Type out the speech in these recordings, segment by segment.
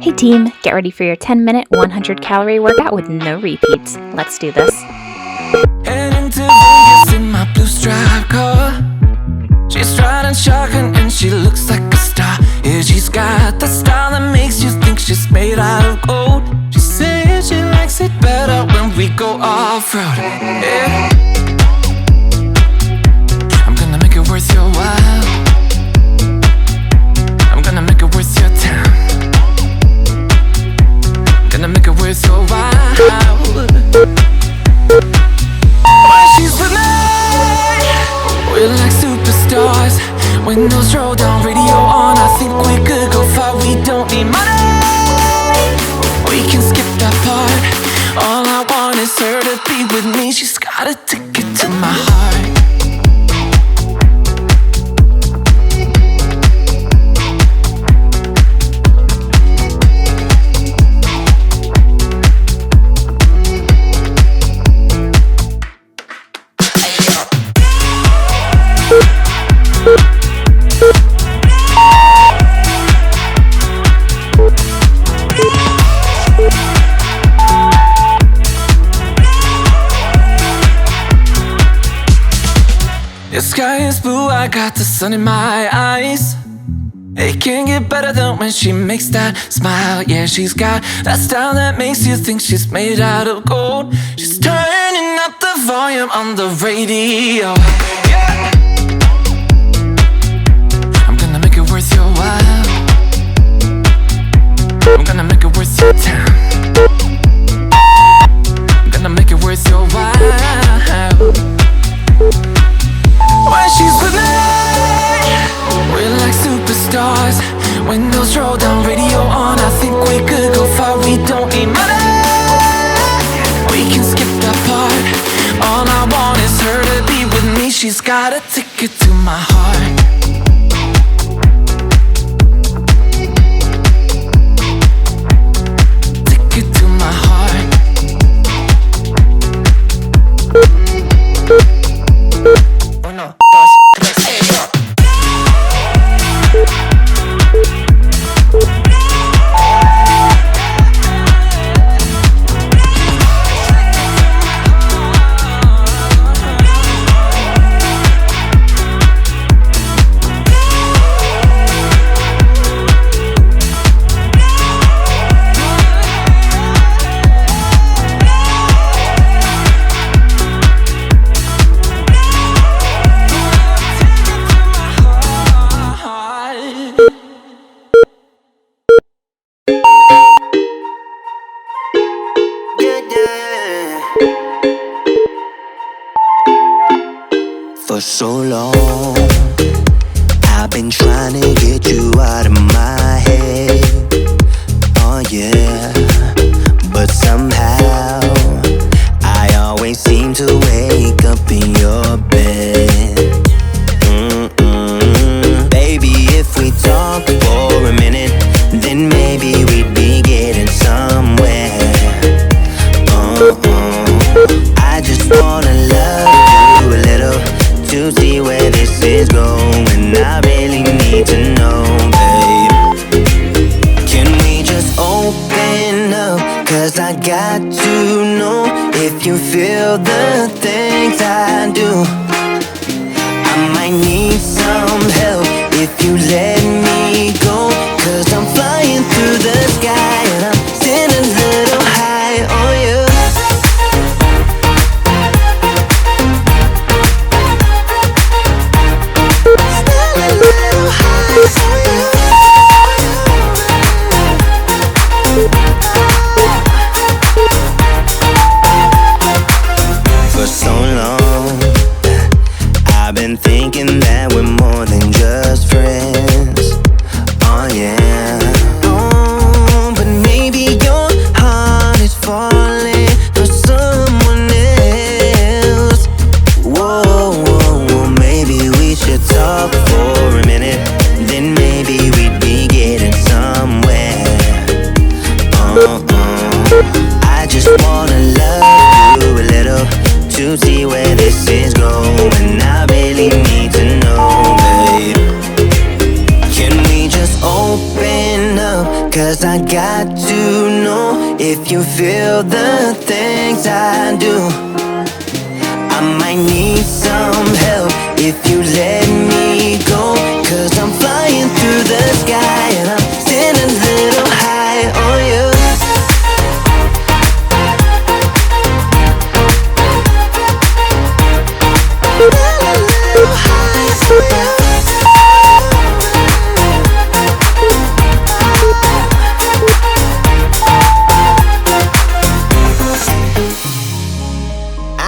Hey team, get ready for your 10-minute, 100-calorie workout with no repeats. Let's do this. Heading to Vegas in my blue striped car. She's riding shotgun and she looks like a star. Yeah, she's got the style that makes you think she's made out of gold. She says she likes it better when we go off-road. Yeah. I'm gonna make it worth your while. I'm gonna make it worth your time. Gonna make it worth your while. When she's with me, we're like superstars. Windows roll down, radio on. I think we could go far. We don't need money. We can skip that part. All I want is her to be with me. She's got a ticket to my heart. The sky is blue, I got the sun in my eyes. It can't get better than when she makes that smile. Yeah, she's got that style that makes you think she's made out of gold. She's turning up the volume on the radio. Yeah. I'm gonna make it worth your while. I'm gonna make it worth your time. I'm gonna make it worth your while. When she's with me, we're like superstars. Windows roll down, radio on. I think we could go far. We don't need money. We can skip that part. All I want is her to be with me. She's got a ticket to my heart. Ticket to my heart. For so long, I've been trying to get you out of my head. Oh yeah, but somehow I always seem to wake up in your bed. Baby, if we talk for a minute, then maybe we'd be getting somewhere. I just wanna love you a little to see where this is going. I really need to know, babe. Can we just open up? 'Cause I got to know if you feel the things I do. I might need some help if you let me go. 'Cause I'm flying through the sky and I'm sitting a little high on you. For so long, I've been thinking that we're more than just friends. 'cause I got to know if you feel the things I do. I might need some help if you let me go, 'cause I'm flying through the sky and I'm still a little high on you.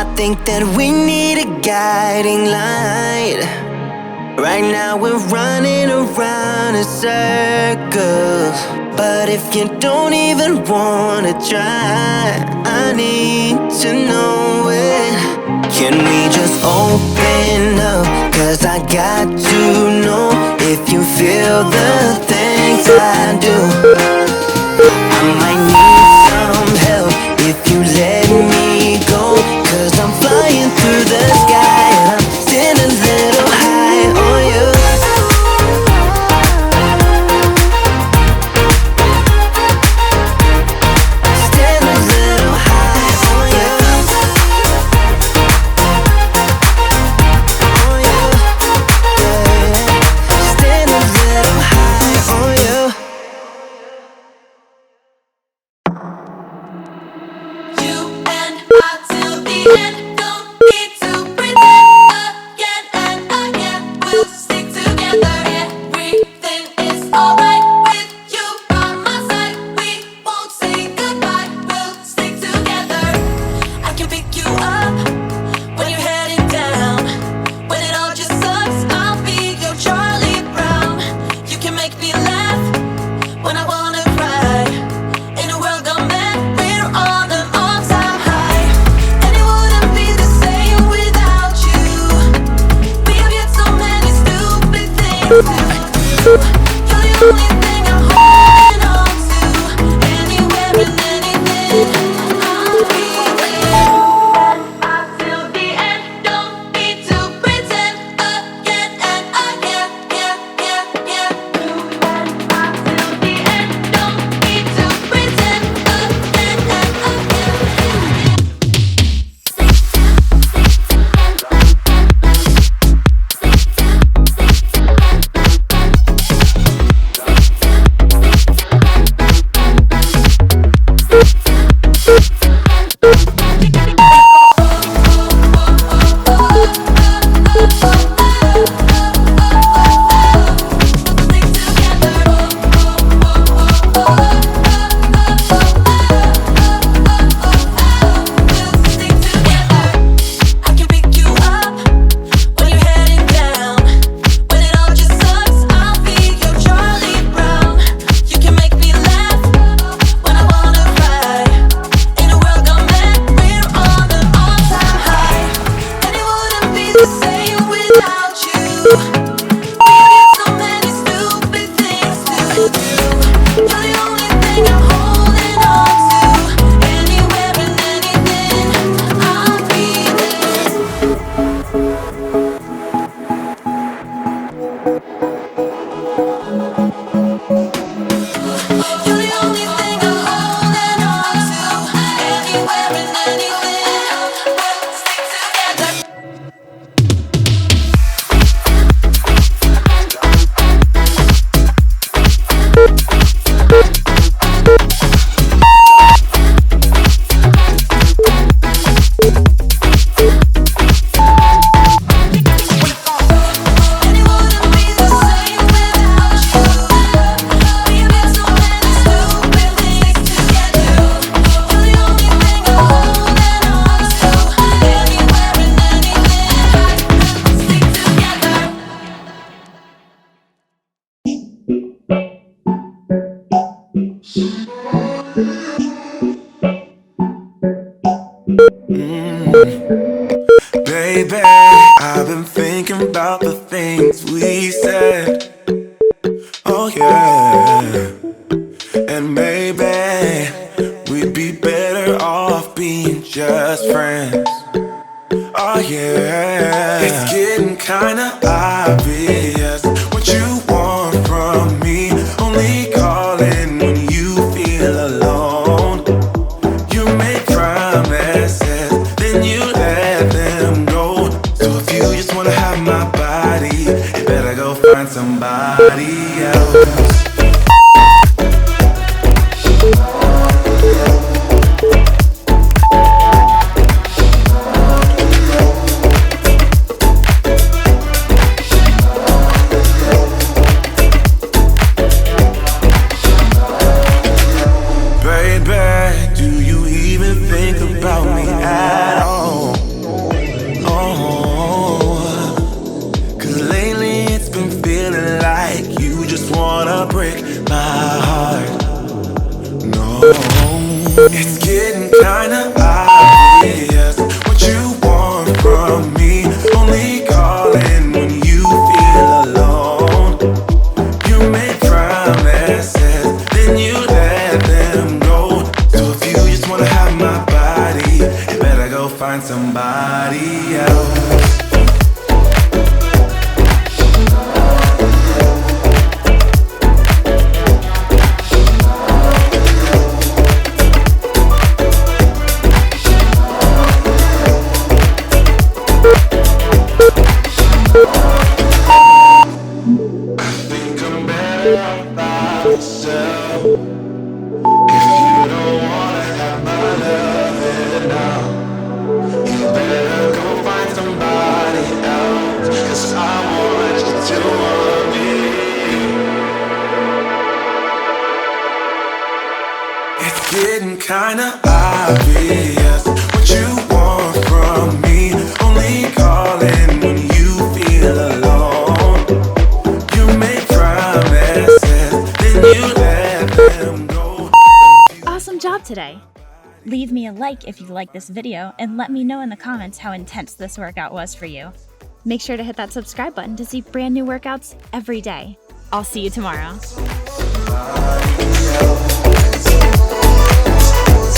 I think that we need a guiding light. Right now we're running around in circles, but if you don't even wanna try, I need to know it. Can we just open up? 'Cause I got to know if you feel the things I do. I might need some help if you let me go, 'cause I'm flying through the sky and I'm still a little high on you. Still a little high on you. On you, yeah. Still a little high on you. You and I till the end, don't need to pretend again and again. We'll stick together, everything is alright with you by my side. We won't say goodbye, we'll stick together. I can pick you up when you're heading down. When it all just sucks, I'll be your Charlie Brown. You can make me laugh when I wanna cry. In a world gone mad, we're on an all-time high, and it wouldn't be the same without you. We have yet so many stupid things to do. You're the only thing I'm holding on to. Anywhere and anything, I'll be there. Until the end, don't need to pretend again and again. Yeah, yeah, yeah. Until the end, don't need to pretend again and again. I can pick you up when you're heading down. When it all just sucks, I'll be your Charlie Brown. You can make me laugh when I wanna cry. In a world gone mad, we're on an all-time high, and it wouldn't be the same without you. We have yet so many stupid things to do. You're the only thing I'm holding on to. Anywhere and anything, I'll be there. You're the only thing I'm holding on to. Anywhere and anything, we'll stick together. And it wouldn't be the same without you. We have yet so many stupid things to get through. You're the only thing I'm holding on to. Anywhere and anything, we'll stick together. Baby, I've been thinking about the things we said. Oh yeah. And maybe we'd be better off being just friends. Oh yeah. It's getting kinda obvious what you want from me. Only calling when Baby, do you even think about me at all? Oh, 'cause lately it's been feeling like you just wanna break my heart. No, it's getting kinda obvious what you want from me. Only calling when you feel alone. You make promises, then you let them go. So if you just wanna have my body, you better go find somebody else. Think I'm better by myself. If you don't wanna have my love now, you better go find somebody else. 'Cause I want you to want me. It's getting kinda obvious what you want from me. Only calling when you feel alone. You make promises, then you let them go. Awesome job today! Leave me a like if you like this video and let me know in the comments how intense this workout was for you. Make sure to hit that subscribe button to see brand new workouts every day. I'll see you tomorrow.